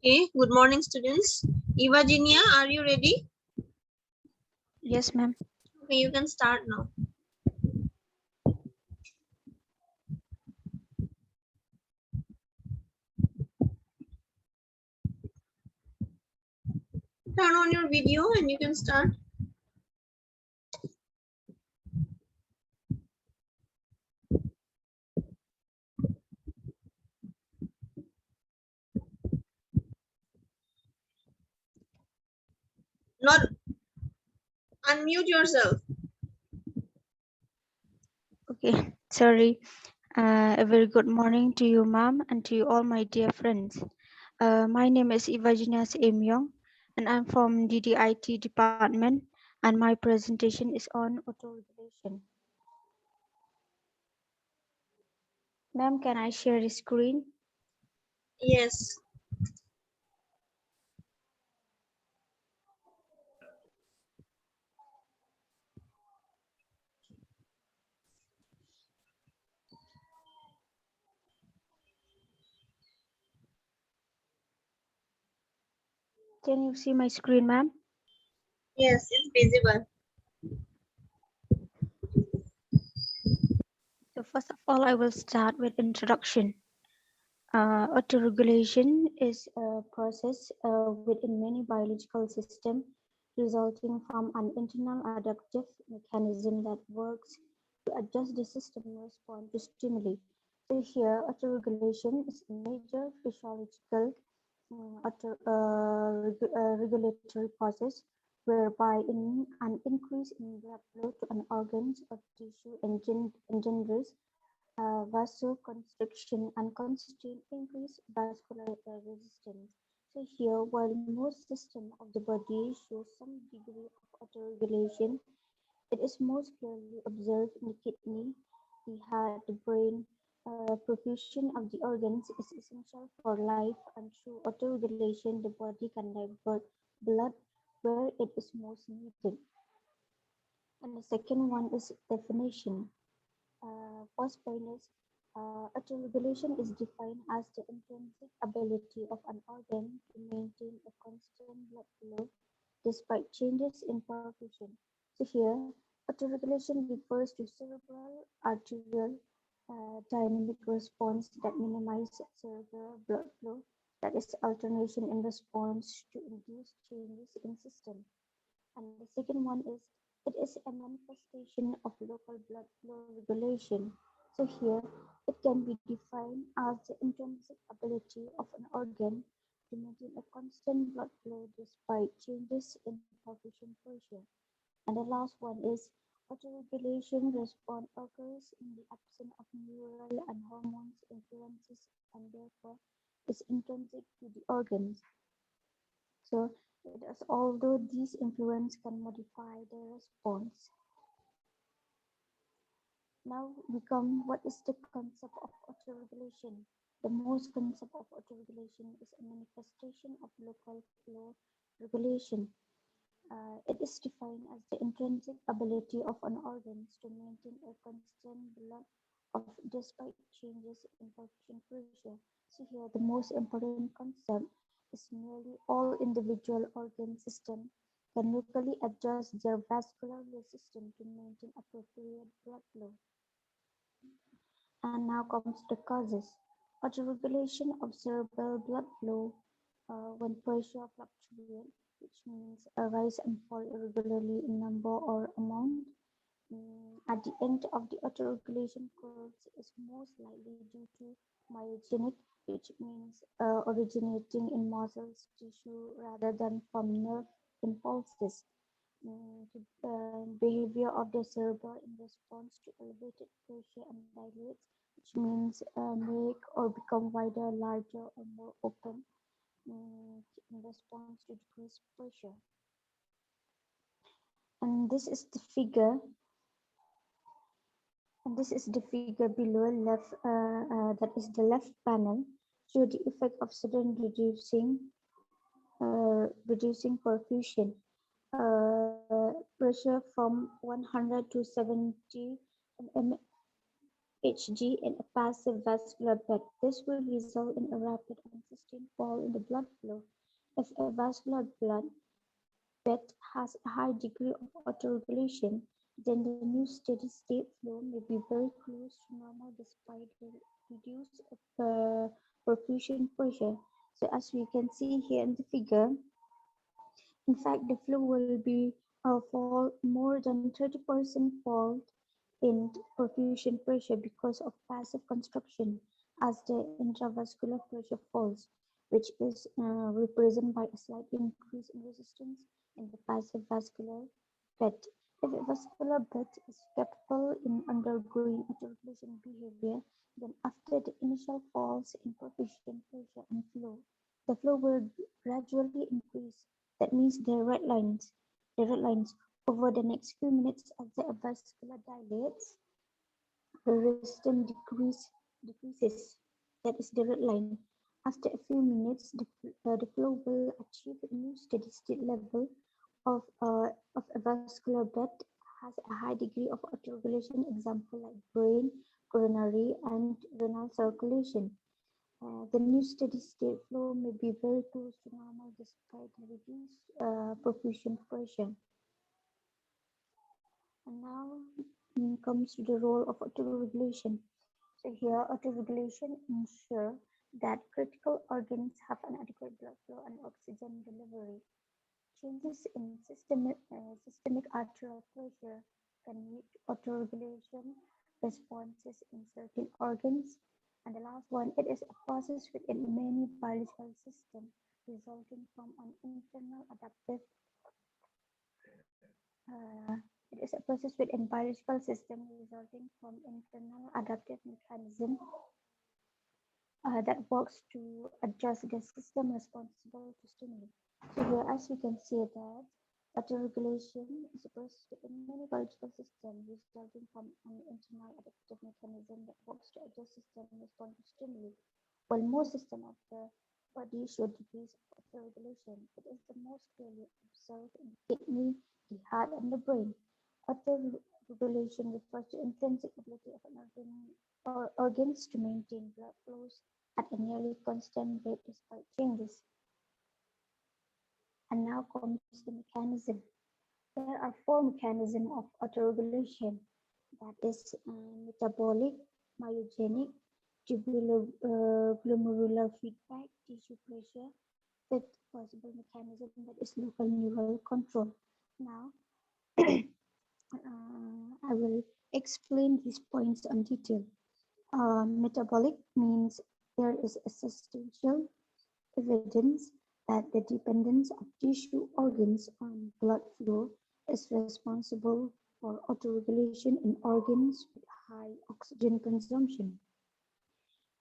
Okay, good morning, students. Eva are you ready? Yes, ma'am. Okay, you can start now. Turn on your video and you can start. Not unmute yourself. Okay, sorry. A very good morning to you, ma'am, and to you all my dear friends. My name is Eva M. Young, and I'm from DDIT department, and my presentation is on autoregulation. Ma'am, can I share the screen? Yes. Can you see my screen, ma'am? Yes, it's visible. So first of all, I will start with introduction. Autoregulation is a process within many biological systems resulting from an internal adaptive mechanism that works to adjust the system response to stimuli. So here, autoregulation is a major physiological regulatory process whereby an increase in blood flow to an organs or tissue engenders vasoconstriction and constraint increase vascular resistance. So here, while most systems of the body show some degree of autoregulation, it is most clearly observed in the kidney, the heart, the brain. Perfusion of the organs is essential for life, and through autoregulation, the body can divert blood where it is most needed. And the second one is definition. First point is autoregulation is defined as the intrinsic ability of an organ to maintain a constant blood flow despite changes in perfusion. So here, autoregulation refers to cerebral arterial dynamic response that minimizes cerebral blood flow, that is alternation in response to induced changes in system. And the second one is it is a manifestation of local blood flow regulation. So here it can be defined as the intrinsic ability of an organ to maintain a constant blood flow despite changes in perfusion pressure. And the last one is autoregulation response occurs in the absence of neural and hormones influences and therefore is intrinsic to the organs. So it is although these influence can modify the response. Now we come what is the concept of autoregulation? The most concept of autoregulation is a manifestation of local flow regulation. It is defined as the intrinsic ability of an organ to maintain a constant blood of despite changes in perfusion pressure. So here the most important concept is nearly all individual organ systems can locally adjust their vascular resistance to maintain appropriate blood flow. And now comes the causes. Autoregulation of cerebral blood flow when pressure fluctuates, which means a rise and fall irregularly in number or amount. At the end of the autoregulation curves is most likely due to myogenic, which means originating in muscles tissue rather than from nerve impulses. The behavior of the cerebral in response to elevated pressure and dilates, which means make or become wider, larger, or more open in response to decreased pressure. And this is the figure And this is the figure below left, that is the left panel, show the effect of sudden reducing perfusion. Pressure from 100 to 70 mm Hg in a passive vascular bed. This will result in a rapid and sustained fall in the blood flow. If a vascular blood bed has a high degree of autoregulation, then the new steady state flow may be very close to normal despite the reduced perfusion pressure. So as we can see here in the figure, in fact, the flow will be fall more than 30% fall in perfusion pressure because of passive construction as the intravascular pressure falls, which is represented by a slight increase in resistance in the passive vascular bed. If a vascular bed is capable in undergoing autoregulation behavior, then after the initial falls in perfusion pressure and flow, the flow will gradually increase. That means the red lines over the next few minutes as the vascular dilates, the resistance decreases. That is the red line. After a few minutes, the flow will achieve a new steady state level of a vascular bed has a high degree of autoregulation, example like brain, coronary, and renal circulation. The new steady state flow may be very close to normal despite the reduced perfusion pressure. And now comes to the role of autoregulation. So here, autoregulation ensures that critical organs have an adequate blood flow and oxygen delivery. Changes in systemic arterial pressure can lead to autoregulation responses in certain organs. And the last one, it is a process within many biological systems resulting from an internal adaptive uh, it is a process within biological system resulting from internal adaptive mechanism that works to adjust the system responsible to stimuli. So here, as we can see that autoregulation is a process within many biological systems resulting from an internal adaptive mechanism that works to adjust system response to stimuli. While most systems of the body show degrees of autoregulation, it is the most clearly observed in the kidney, the heart, and the brain. Autoregulation refers to intrinsic ability of an organs to maintain blood flows at a nearly constant rate despite changes. And now comes the mechanism. There are four mechanisms of autoregulation, that is metabolic, myogenic, glomerular feedback, tissue pressure. Fifth possible mechanism, that is local neural control. Now I will explain these points in detail. Metabolic means there is a substantial evidence that the dependence of tissue organs on blood flow is responsible for autoregulation in organs with high oxygen consumption.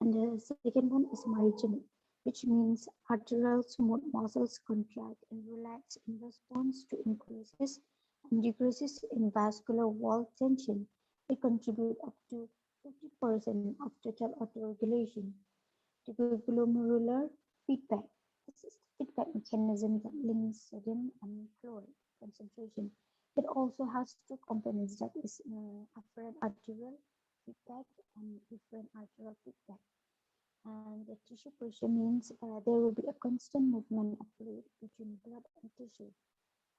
And the second one is myogenic, which means arterial smooth muscles contract and relax in response to increases and decreases in vascular wall tension. They contribute up to 50% of total autoregulation. The glomerular feedback. This is the feedback mechanism that links sodium and chloride concentration. It also has two components, that is afferent arterial feedback and efferent arterial feedback. And the tissue pressure means there will be a constant movement of fluid between blood and tissue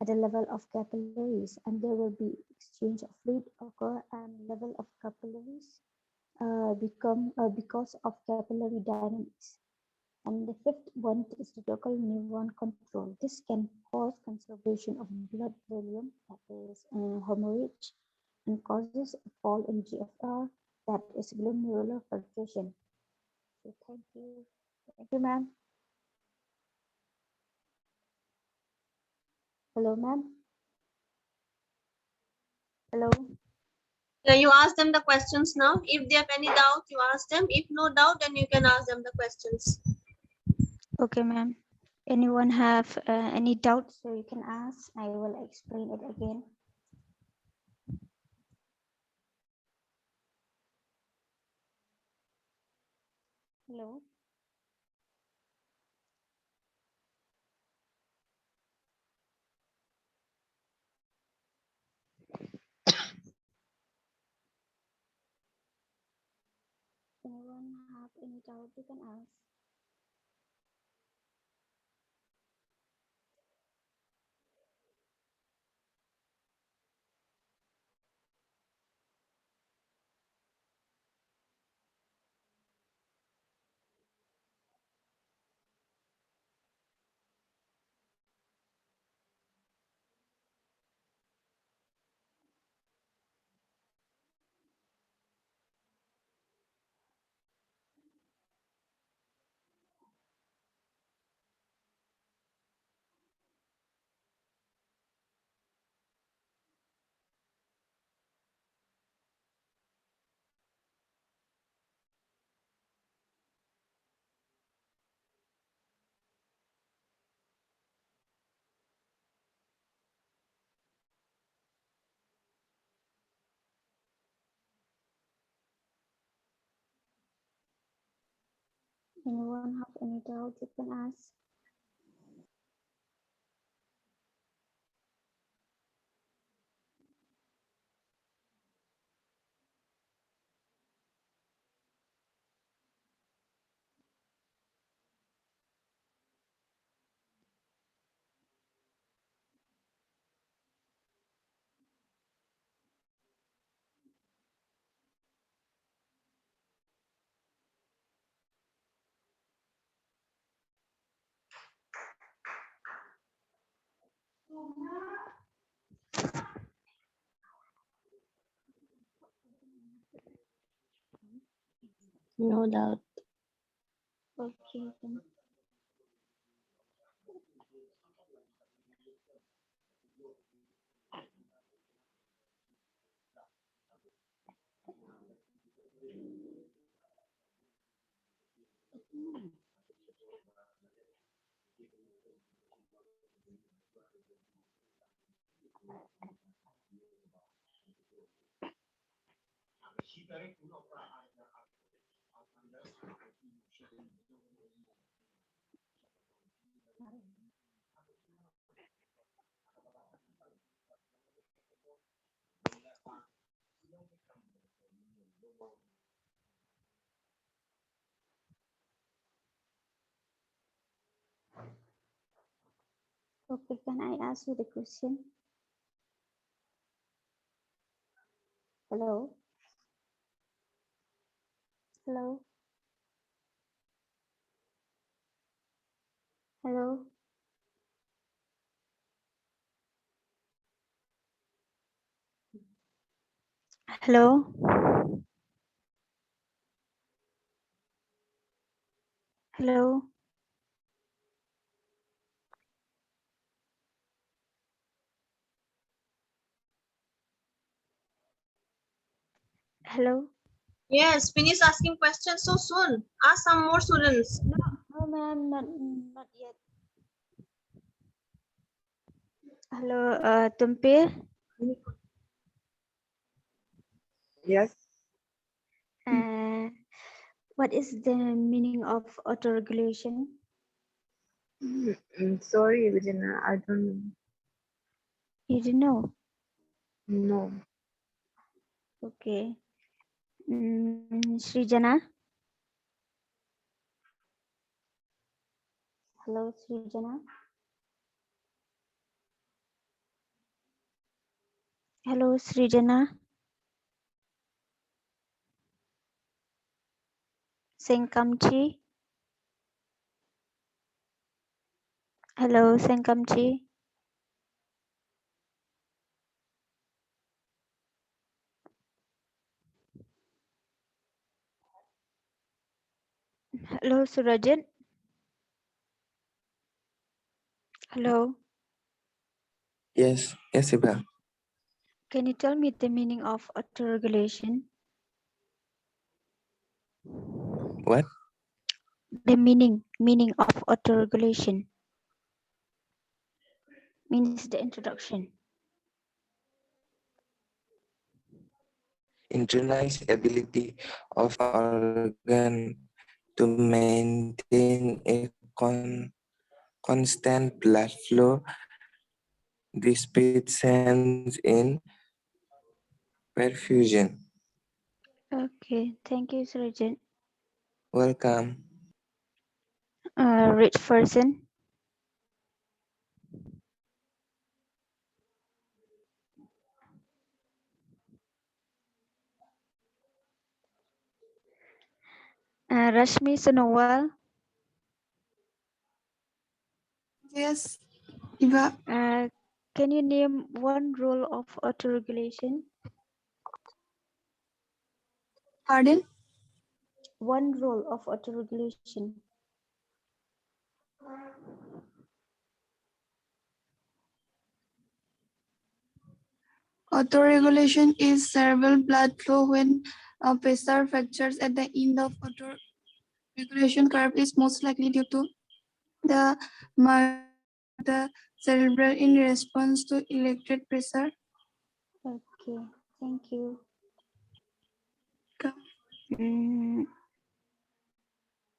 at the level of capillaries, and there will be exchange of fluid occur and level of capillaries become because of capillary dynamics. And the fifth one is the local neuron control. This can cause conservation of blood volume, that is hemorrhage, and causes a fall in GFR, that is glomerular filtration. So thank you. Thank you, ma'am. Hello, ma'am. Hello. You ask them the questions now. If they have any doubt, you ask them. If no doubt, then you can ask them the questions. Okay, ma'am. Anyone have any doubts, so you can ask. I will explain it again. Hello. anyone have any doubt, you can ask. Anyone have any doubt, you can ask. No doubt. Okay, then. Okay, can I ask you the question? Hello? Hello? Hello? Hello? Hello? Hello? Yes, finish asking questions so soon. Ask some more students. No, no, ma'am, not yet. Hello, Tumpir. Yes. Uh, what is the meaning of autoregulation? Sorry, Vijana, I don't You don't know? know. Okay. Srijana? Hello, Srijana? Hello, Srijana? Sengkamchi? Hello, Sengkamchi? Hello, Surajit? Hello? Yes, Iba. Can you tell me the meaning of autoregulation? What? The meaning of autoregulation means the introduction. Internalized ability of organ to maintain a constant blood flow despite change in perfusion. Okay, thank you, Surajit. Welcome. Rich person. Rashmi Sonowal. Yes, Eva. Can you name one rule of autoregulation? Pardon? One rule of autoregulation. Autoregulation is cerebral blood flow when pressure fractures at the end of autoregulation curve is most likely due to the movement of the cerebral in response to electric pressure. Okay, thank you. Come. Mm,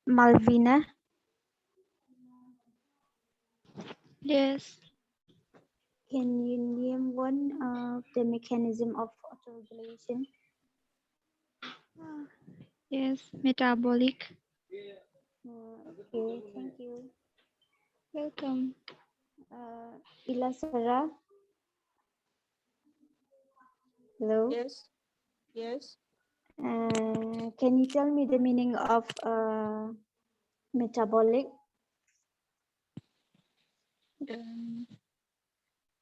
Malvina. Yes, Can you name one of the mechanism of autoregulation? yes, metabolic. Okay, thank you. Welcome. Ilasara. Hello. Yes, yes. Can you tell me the meaning of metabolic? Um,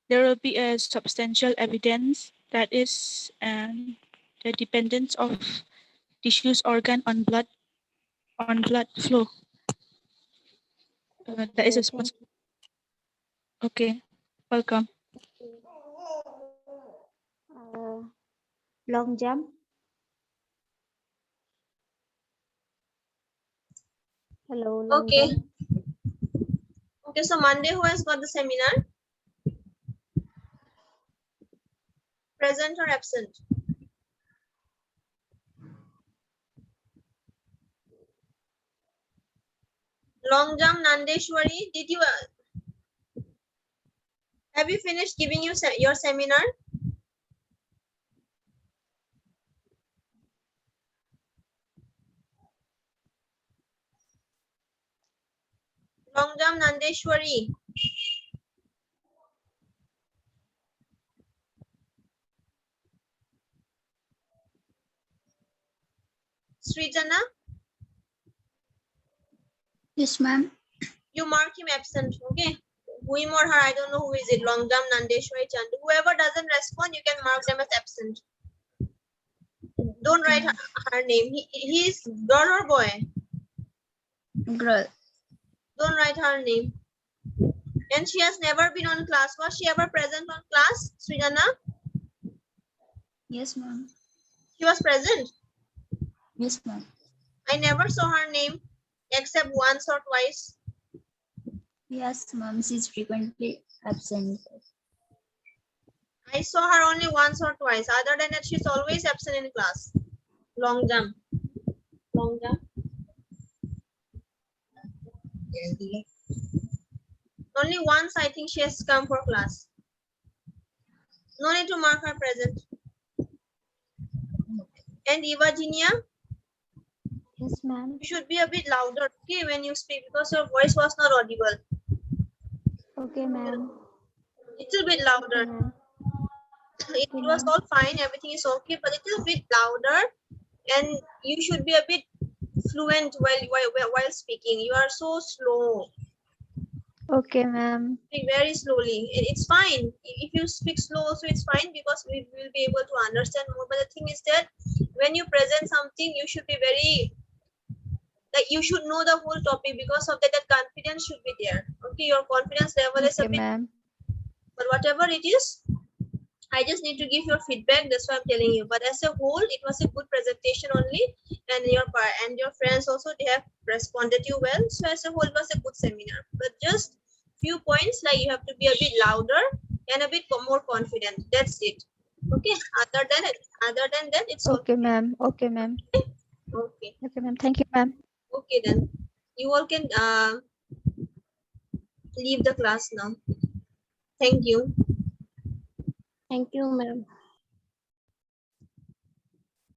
there will be a substantial evidence that is the dependence of tissues organ on blood flow. That is Okay, a thank okay. Welcome. you. Long jump. Hello, long Okay. jump. Okay, so Monday, who has got the seminar? Present or absent? Long jump, Nandeshwari, did you have you finished giving your seminar? Long jump, Nandeshwari. Srijana, Yes, ma'am. you mark him absent, okay? Him or her, I don't know who is it. Long jump, Nandeshwari, Chandu. Whoever doesn't respond, you can mark them as absent. Don't write her name. He's girl or boy. Girl. Don't write her name. And she has never been on class. Was she ever present on class, Srijana? Yes, ma'am. She was present. Yes, ma'am. I never saw her name except once or twice. Yes, ma'am. She's frequently absent. I saw her only once or twice. Other than that, she's always absent in class. Long jump. Long jump. Only once I think she has come for class. No need to mark her present. And Eva-Ginia, Yes, ma'am. you should be a bit louder, okay, when you speak because your voice was not audible. Okay, ma'am. Little bit Okay, louder. ma'am. It Okay, was ma'am. all fine, everything is okay, but a little bit louder, and you should be a bit fluent while speaking. You are so slow. Okay, ma'am. Speak very slowly. It's fine. If you speak slow also it's fine because we will be able to understand more. But the thing is that when you present something, you should be very, like, you should know the whole topic. Because of that, that confidence should be there. Okay, your confidence level is a Okay, bit, ma'am. but whatever it is, I just need to give your feedback. That's why I'm telling you. But as a whole, it was a good presentation only, and your friends also, they have responded you well. So as a whole, it was a good seminar. But just few points, like you have to be a bit louder and a bit more confident. That's it. Okay. Other than that, it's Okay, ma'am. Okay, ma'am. okay. Okay, ma'am. Thank you, ma'am. Okay then. You all can leave the class now. Thank you. Thank you, ma'am.